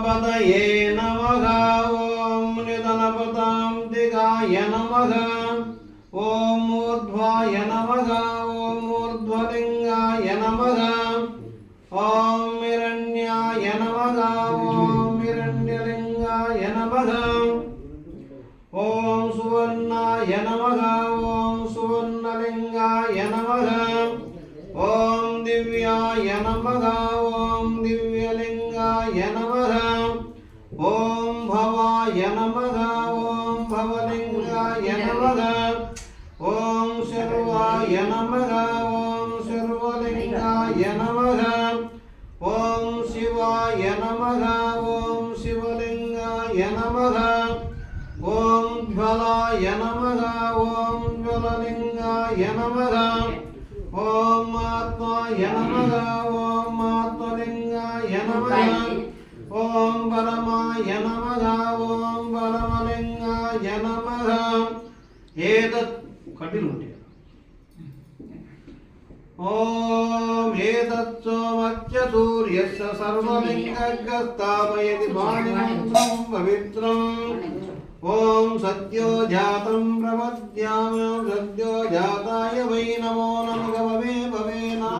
गणपतये नमः। ॐ निधनपदान्तिकाय नमः। ॐ ऊर्ध्वाय नमः। ॐ ऊर्ध्वलिङ्गाय नमः। ॐ हिरण्याय नमः। ॐ हिरण्यलिङ्गाय नमः। ॐ सुवर्णाय नमः। ॐ सुवर्णलिङ्गाय नमः। ॐ दिव्याय नमः। ॐ दिव्यलिङ्गाय नमः। ॐ भवाय नमः। ॐ भवलिङ्गाय नमः। ॐ सर्वाय नमः। ॐ सर्वलिङ्गाय नमः। ॐ शिवाय नमः। ॐ शिवलिङ्गाय नमः। ॐ ज्वलाय नमः। ॐ ज्वललिङ्गाय नमः। ॐ आत्माय नमः। ॐ आत्मलिङ्गाय नमः। ॐ परमाय नमः। ॐ परमलिङ्गाय नमः। एतत् ॐ एतत् सोमस्य सूर्यस्य सर्वलिङ्गस्थापयति वाणिमन्त्रं पवित्रम्। ॐ सद्यो जातं प्रपद्यामि। सद्यो जाताय वै नमो नमः।